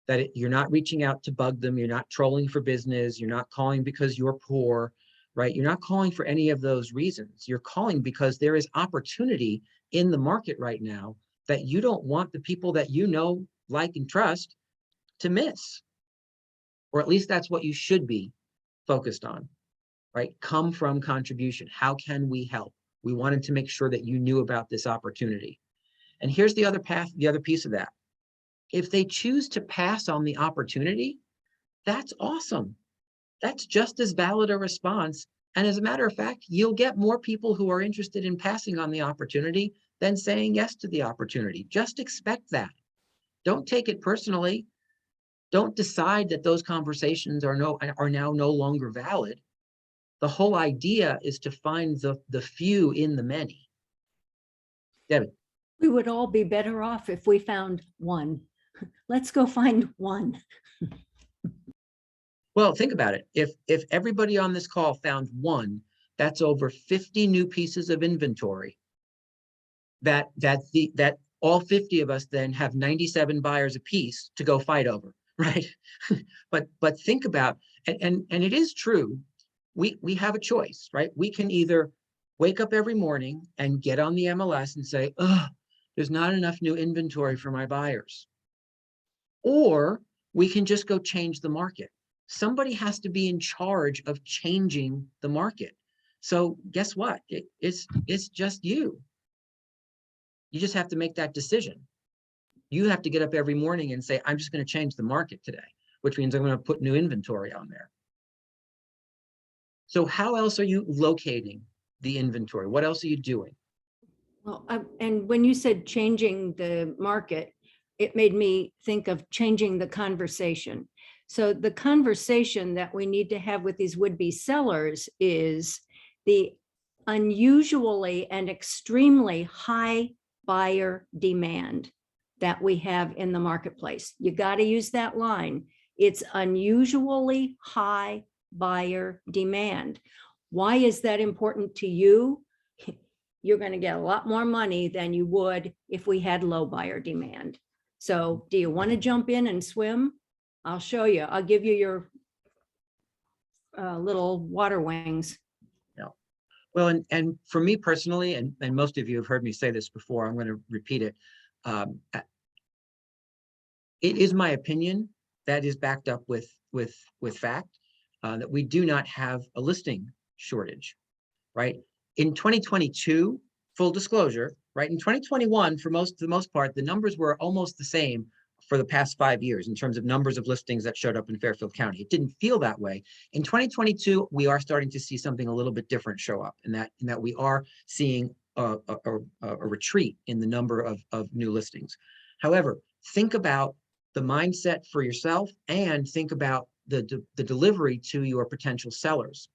that you're not reaching out to bug them. You're not trolling for business. You're not calling because you're poor, right? You're not calling for any of those reasons. You're calling because there is opportunity in the market right now that you don't want the people that you know, like, and trust to miss. Or at least that's what you should be focused on, right? Come from contribution. How can we help? We wanted to make sure that you knew about this opportunity. And here's the other path, the other piece of that. If they choose to pass on the opportunity, that's awesome. That's just as valid a response. And as a matter of fact, you'll get more people who are interested in passing on the opportunity than saying yes to the opportunity. Just expect that. Don't take it personally. Don't decide that those conversations are now no longer valid. The whole idea is to find the few in the many. Debbie. We would all be better off if we found one. Let's go find one. Well, think about it. If everybody on this call found one, that's over 50 new pieces of inventory that all 50 of us then have 97 buyers a piece to go fight over, right? but think about, and it is true we have a choice, right? We can either wake up every morning and get on the MLS and say, oh, there's not enough new inventory for my buyers. Or we can just go change the market. Somebody has to be in charge of changing the market. So guess what? It's just you. You just have to make that decision. You have to get up every morning and say, I'm just going to change the market today, which means I'm going to put new inventory on there. So how else are you locating the inventory? What else are you doing? Well, and when you said changing the market, it made me think of changing the conversation. So the conversation that we need to have with these would-be sellers is the unusually and extremely high buyer demand that we have in the marketplace. You got to use that line. It's unusually high buyer demand. Why is that important to you? You're going to get a lot more money than you would if we had low buyer demand. So do you want to jump in and swim? I'll show you. I'll give you your little water wings. Yeah. Well, and for me personally, and most of you have heard me say this before, I'm going to repeat it. It is my opinion that is backed up with fact that we do not have a listing shortage, right? In 2022, full disclosure, right? In 2021, for the most part, the numbers were almost the same for the past 5 years in terms of numbers of listings that showed up in Fairfield County. It didn't feel that way. In 2022, we are starting to see something a little bit different show up, in that we are seeing a retreat in the number of new listings. However, think about the mindset for yourself and think about the delivery to your potential sellers.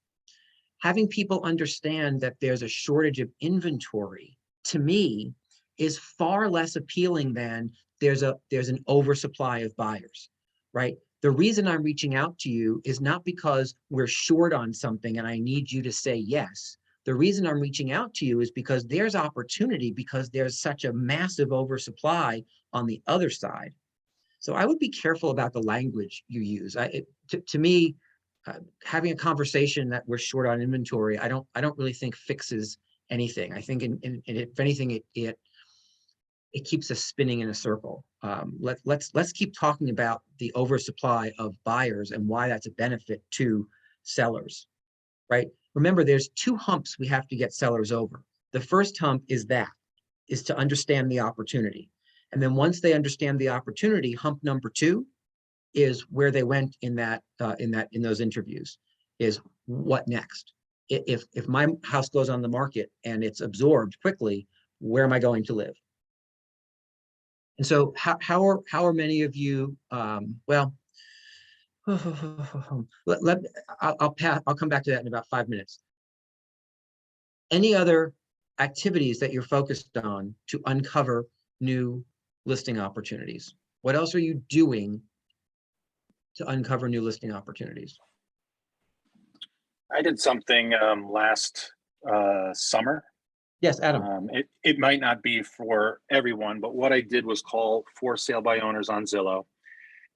Having people understand that there's a shortage of inventory, to me, is far less appealing than there's an oversupply of buyers, right? The reason I'm reaching out to you is not because we're short on something and I need you to say yes. The reason I'm reaching out to you is because there's opportunity, because there's such a massive oversupply on the other side. So I would be careful about the language you use. To me, having a conversation that we're short on inventory, I don't really think fixes anything. I think, if anything, it keeps us spinning in a circle. Let's keep talking about the oversupply of buyers and why that's a benefit to sellers, right? Remember, there's 2 humps we have to get sellers over. The first hump is to understand the opportunity. And then once they understand the opportunity, hump number 2 is where they went in those interviews, is what next? If my house goes on the market and it's absorbed quickly, where am I going to live? And so how are many of you, well, I'll come back to that in about 5 minutes. Any other activities that you're focused on to uncover new listing opportunities? What else are you doing to uncover new listing opportunities? I did something last summer. Yes, Adam. It might not be for everyone, but what I did was call for sale by owners on Zillow,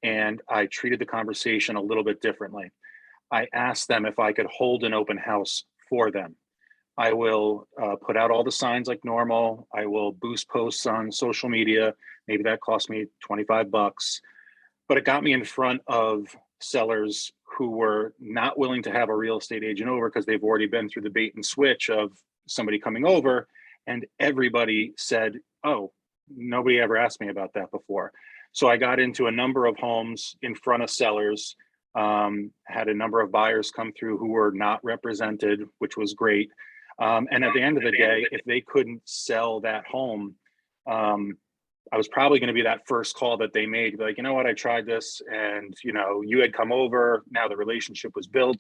and I treated the conversation a little bit differently. I asked them if I could hold an open house for them. I will put out all the signs like normal. I will boost posts on social media. Maybe that cost me $25, but it got me in front of sellers who were not willing to have a real estate agent over because they've already been through the bait and switch of somebody coming over, and everybody said, oh, nobody ever asked me about that before. So I got into a number of homes in front of sellers, had a number of buyers come through who were not represented, which was great. And at the end of the day, if they couldn't sell that home, I was probably going to be that first call that they made, like, you know what, I tried this, and you had come over, now the relationship was built.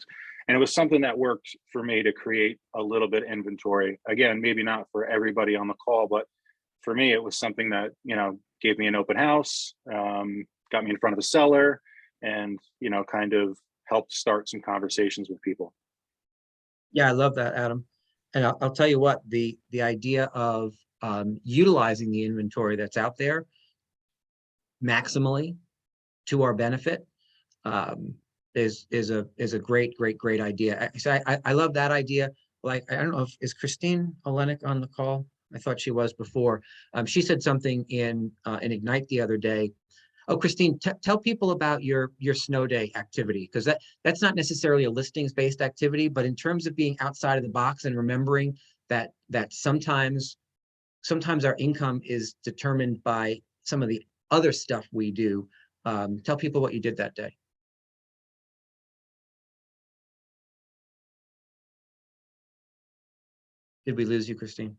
And it was something that worked for me to create a little bit of inventory. Again, maybe not for everybody on the call, but for me, it was something that, gave me an open house, got me in front of a seller, and, kind of helped start some conversations with people. Yeah, I love that, Adam. And I'll tell you what, the idea of utilizing the inventory that's out there maximally to our benefit is a great idea. So I love that idea. Like, I don't know if, is Christine Olenek on the call? I thought she was before. She said something in Ignite the other day. Oh, Christine, tell people about your snow day activity, because that's not necessarily a listings based activity, but in terms of being outside of the box and remembering that sometimes our income is determined by some of the other stuff we do. Tell people what you did that day. Did we lose you, Christine?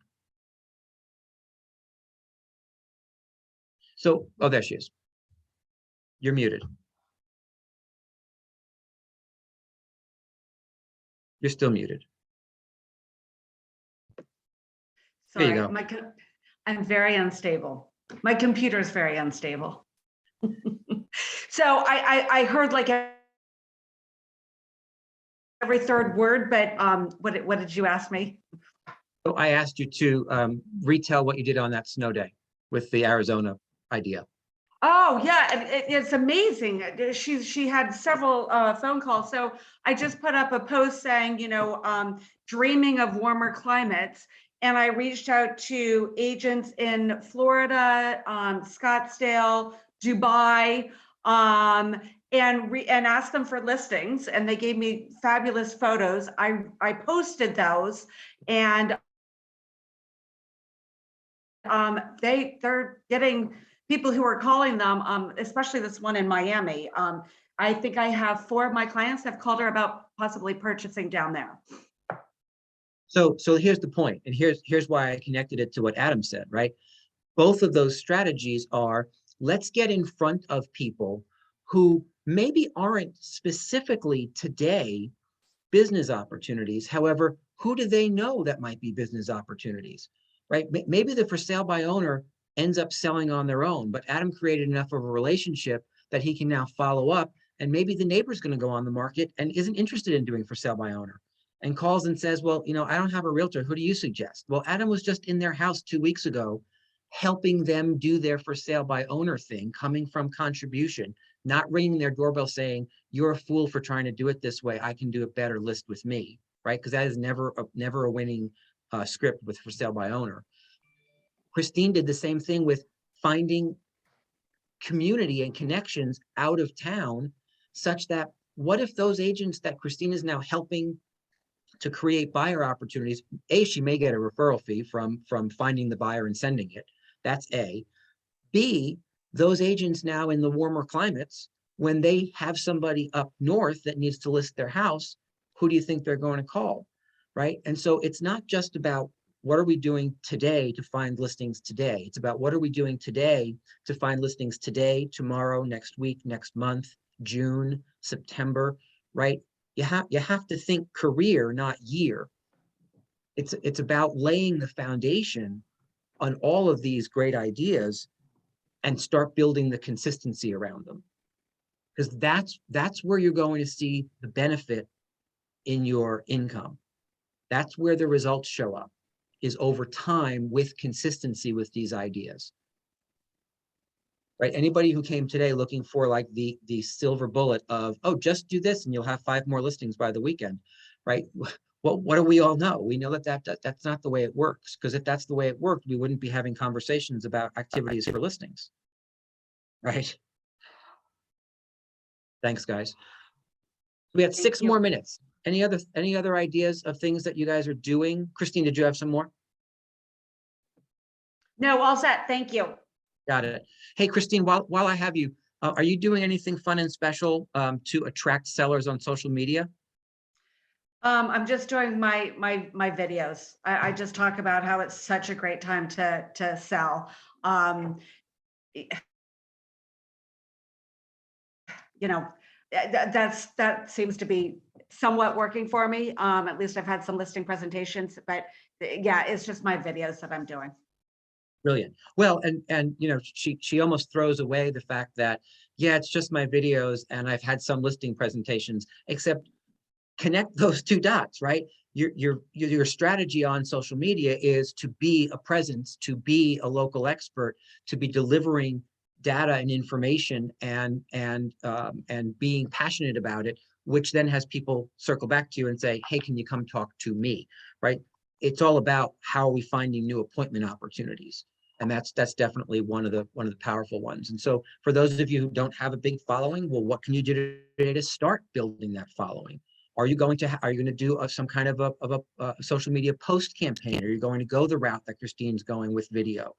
So, oh, there she is. You're muted. You're still muted. There you Sorry, go. I'm very unstable. My computer is very unstable. So I heard like every third word, but what did you ask me? So I asked you to retell what you did on that snow day with the Arizona idea. Oh yeah, it's amazing. She had several phone calls. So I just put up a post saying, dreaming of warmer climates. And I reached out to agents in Florida, Scottsdale, Dubai, and asked them for listings. And they gave me fabulous photos. I posted those, and they're getting people who are calling them, especially this one in Miami. I think I have 4 of my clients have called her about possibly purchasing down there. So here's the point, and here's why I connected it to what Adam said, right? Both of those strategies are, let's get in front of people who maybe aren't specifically today business opportunities. However, who do they know that might be business opportunities, right? Maybe the for sale by owner ends up selling on their own, but Adam created enough of a relationship that he can now follow up, and maybe the neighbor's going to go on the market and isn't interested in doing for sale by owner, and calls and says, well, I don't have a realtor. Who do you suggest? Well, Adam was just in their house 2 weeks ago, helping them do their for sale by owner thing, coming from contribution, not ringing their doorbell saying, you're a fool for trying to do it this way. I can do it better. List with me, right? Because that is never a winning script with for sale by owner. Christine did the same thing with finding community and connections out of town, such that what if those agents that Christine is now helping to create buyer opportunities, A, she may get a referral fee from finding the buyer and sending it. That's A. B, those agents now in the warmer climates, when they have somebody up north that needs to list their house, who do you think they're going to call, right? And so it's not just about what are we doing today to find listings today. It's about what are we doing today to find listings today, tomorrow, next week, next month, June, September, right? You have to think career, not year. It's about laying the foundation on all of these great ideas and start building the consistency around them. Because that's where you're going to see the benefit in your income. That's where the results show up, is over time with consistency with these ideas. Right? Anybody who came today looking for like the silver bullet of, oh, just do this and you'll have 5 more listings by the weekend, right? Well, what do we all know? We know that's not the way it works, because if that's the way it worked, we wouldn't be having conversations about activities for listings, right? Thanks, guys. We have 6 more minutes. Any other ideas of things that you guys are doing? Christine, did you have some more? No, all set. Thank you. Got it. Hey, Christine, while I have you, are you doing anything fun and special to attract sellers on social media? I'm just doing my videos. I just talk about how it's such a great time to sell. That seems to be somewhat working for me. At least I've had some listing presentations, but yeah, it's just my videos that I'm doing. Brilliant. Well, and she almost throws away the fact that, yeah, it's just my videos and I've had some listing presentations, except connect those 2 dots, right? Your strategy on social media is to be a presence, to be a local expert, to be delivering data and information and being passionate about it, which then has people circle back to you and say, hey, can you come talk to me, right? It's all about how are we finding new appointment opportunities. And that's definitely one of the powerful ones. And so for those of you who don't have a big following, well, what can you do today to start building that following? Are you going to do some kind of a social media post campaign? Are you going to go the route that Christine's going with video,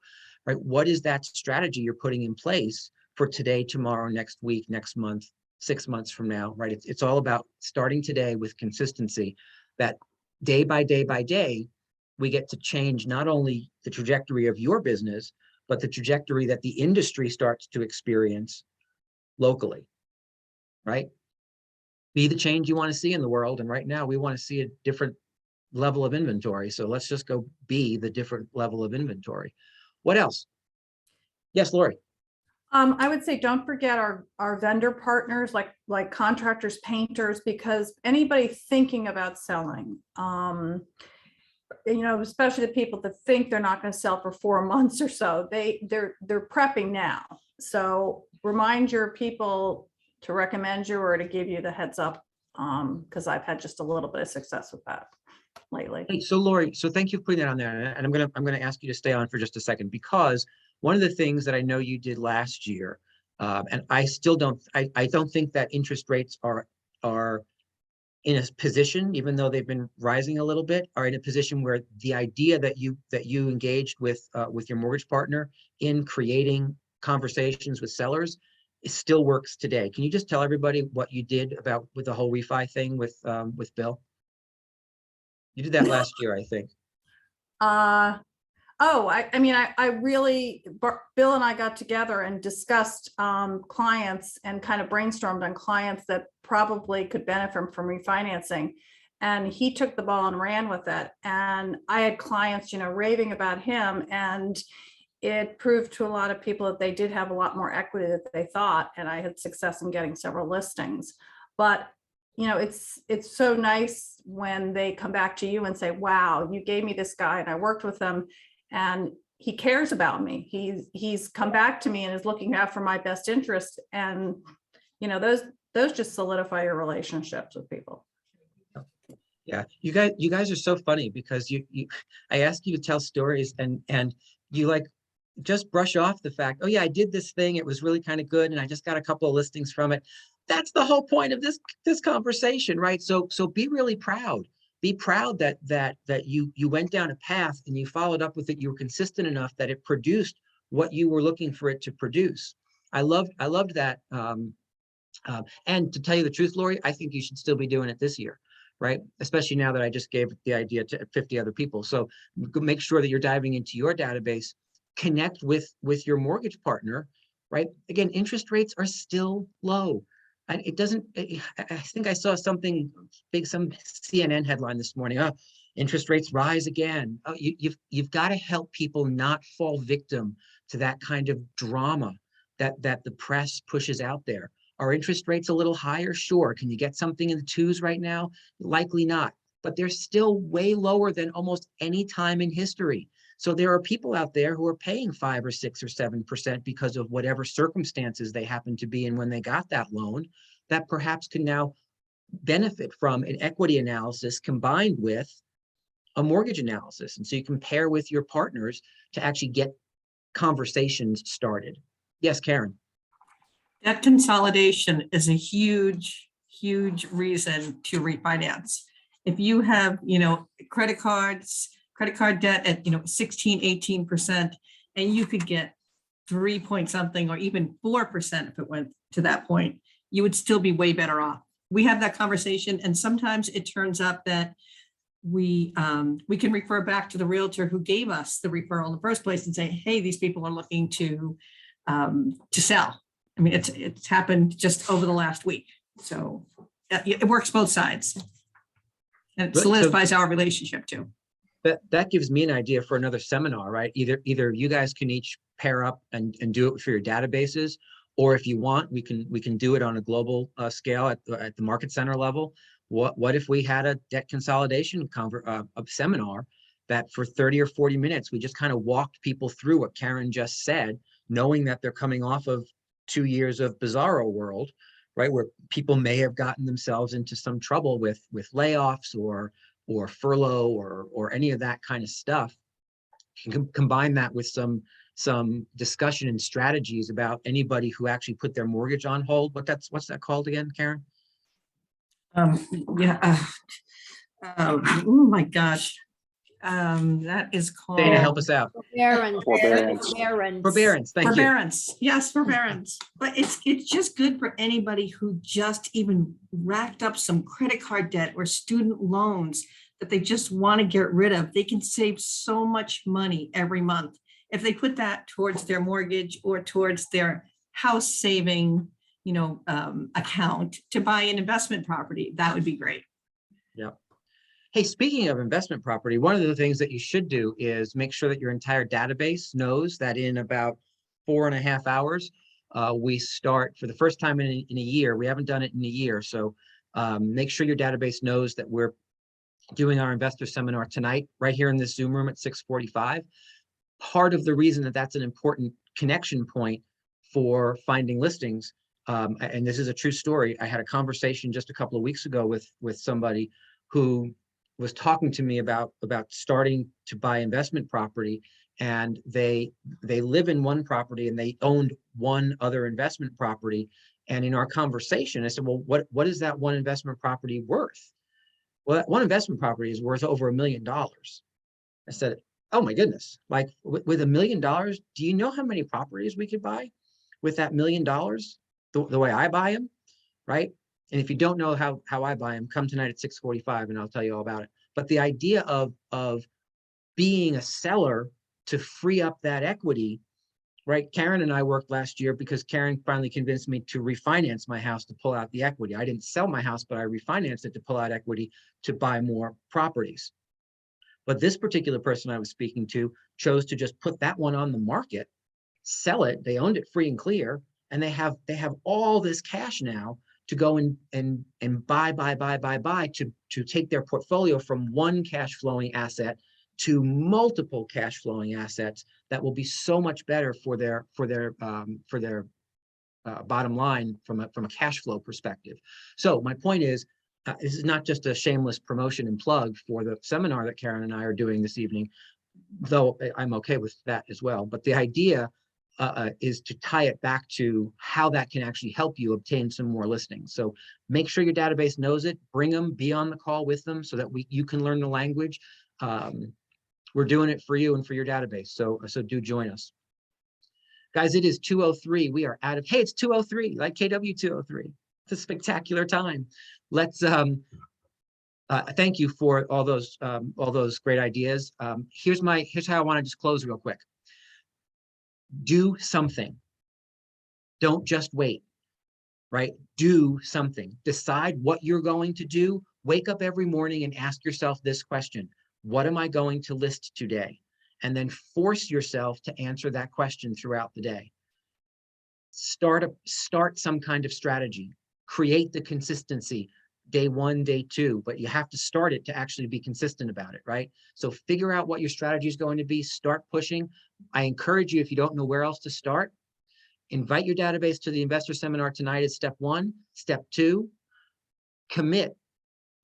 right? What is that strategy you're putting in place for today, tomorrow, next week, next month, 6 months from now, right? It's all about starting today with consistency, that day by day by day, we get to change not only the trajectory of your business, but the trajectory that the industry starts to experience locally, right? Be the change you want to see in the world. And right now we want to see a different level of inventory. So let's just go be the different level of inventory. What else? Yes, Lori. I would say don't forget our vendor partners like contractors, painters, because anybody thinking about selling, especially the people that think they're not going to sell for 4 months or so, they're prepping now. So remind your people to recommend you or to give you the heads up, because I've had just a little bit of success with that lately. Hey, so Lori, so thank you for putting that on there. And I'm gonna ask you to stay on for just a second, because one of the things that I know you did last year, and I still don't, I don't think that interest rates are in a position, even though they've been rising a little bit, are in a position where the idea that you engaged with your mortgage partner in creating conversations with sellers, it still works today. Can you just tell everybody what you did with the whole refi thing with Bill? You did that last year, I think. I really, Bill and I got together and discussed clients and kind of brainstormed on clients that probably could benefit from refinancing. And he took the ball and ran with it. And I had clients, raving about him, and it proved to a lot of people that they did have a lot more equity than they thought. And I had success in getting several listings. But it's so nice when they come back to you and say, wow, you gave me this guy and I worked with him and he cares about me. He's come back to me and is looking out for my best interest. And, those just solidify your relationships with people. Yeah, you guys are so funny, because I ask you to tell stories and you just brush off the fact, oh yeah, I did this thing, it was really kind of good, and I just got a couple of listings from it. That's the whole point of this conversation, right? So be really proud. Be proud that you went down a path and you followed up with it. You were consistent enough that it produced what you were looking for it to produce. I loved that. And to tell you the truth, Lori, I think you should still be doing it this year, right? Especially now that I just gave the idea to 50 other people. So make sure that you're diving into your database, connect with your mortgage partner, right? Again, interest rates are still low. And it doesn't, I think I saw something big, some CNN headline this morning, interest rates rise again. Oh, you've got to help people not fall victim to that kind of drama that the press pushes out there. Are interest rates a little higher? Sure. Can you get something in the 2s right now? Likely not, but they're still way lower than almost any time in history. So there are people out there who are paying 5 or 6 or 7% because of whatever circumstances they happen to be in when they got that loan, that perhaps can now benefit from an equity analysis combined with a mortgage analysis. And so you can pair with your partners to actually get conversations started. Yes, Karen. Debt consolidation is a huge, huge reason to refinance. If you have, credit card debt at, 16, 18%, and you could get 3 point something or even 4% if it went to that point, you would still be way better off. We have that conversation, and sometimes it turns up that we can refer back to the realtor who gave us the referral in the first place and say, hey, these people are looking to sell. I mean, it's happened just over the last week. So it works both sides. And it solidifies our relationship too. That gives me an idea for another seminar, right? Either you guys can each pair up and do it for your databases, or if you want, we can do it on a global scale at the market center level. What if we had a debt consolidation a seminar that for 30 or 40 minutes, we just kind of walked people through what Karen just said, knowing that they're coming off of 2 years of bizarro world, right? Where people may have gotten themselves into some trouble with layoffs or furlough or any of that kind of stuff. You can combine that with some discussion and strategies about anybody who actually put their mortgage on hold. What's that called again, Karen? Yeah. Oh my gosh. That is called. Dana, help us out. Forbearance. Forbearance. Thank you. Forbearance. Yes, forbearance. But it's just good for anybody who just even racked up some credit card debt or student loans that they just want to get rid of. They can save so much money every month if they put that towards their mortgage or towards their house saving, account to buy an investment property. That would be great. Yeah. Hey, speaking of investment property, one of the things that you should do is make sure that your entire database knows that in about 4.5 hours, we start for the first time in a year. We haven't done it in a year. So make sure your database knows that we're doing our investor seminar tonight, right here in this Zoom room at 6:45. Part of the reason that that's an important connection point for finding listings, and this is a true story. I had a conversation just a couple of weeks ago with somebody who was talking to me about starting to buy investment property, and they live in one property and they owned one other investment property. And in our conversation, I said, well, what is that one investment property worth? Well, that one investment property is worth over $1 million. I said, oh my goodness, like with $1 million, do you know how many properties we could buy with that $1 million? The way I buy them, right? And if you don't know how I buy them, come tonight at 6:45 and I'll tell you all about it. But the idea of being a seller to free up that equity, right? Karen and I worked last year because Karen finally convinced me to refinance my house to pull out the equity. I didn't sell my house, but I refinanced it to pull out equity to buy more properties. But this particular person I was speaking to chose to just put that one on the market, sell it. They owned it free and clear, and they have all this cash now to go and buy to take their portfolio from one cash flowing asset to multiple cash flowing assets that will be so much better for their bottom line from a cash flow perspective. So my point is, this is not just a shameless promotion and plug for the seminar that Karen and I are doing this evening, though I'm okay with that as well. But the idea is to tie it back to how that can actually help you obtain some more listings. So make sure your database knows it, bring them, be on the call with them so that you can learn the language. We're doing it for you and for your database. So do join us. Guys, it is 2:03. We are out of, hey, it's 2:03, like KW 2:03. It's a spectacular time. Let's thank you for all those great ideas. Here's how I want to just close real quick. Do something. Don't just wait, right? Do something. Decide what you're going to do. Wake up every morning and ask yourself this question: what am I going to list today? And then force yourself to answer that question throughout the day. Start some kind of strategy. Create the consistency. Day 1, day 2, but you have to start it to actually be consistent about it, right? So figure out what your strategy is going to be, start pushing. I encourage you, if you don't know where else to start, invite your database to the investor seminar tonight as step 1. Step 2, commit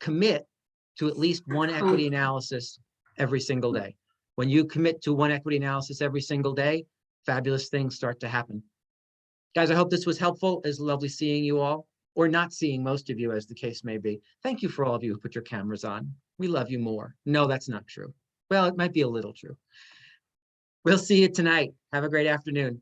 to at least one equity analysis every single day. When you commit to one equity analysis every single day, fabulous things start to happen. Guys, I hope this was helpful. It's lovely seeing you all, or not seeing most of you, as the case may be. Thank you for all of you who put your cameras on. We love you more. No, that's not true. Well, it might be a little true. We'll see you tonight. Have a great afternoon.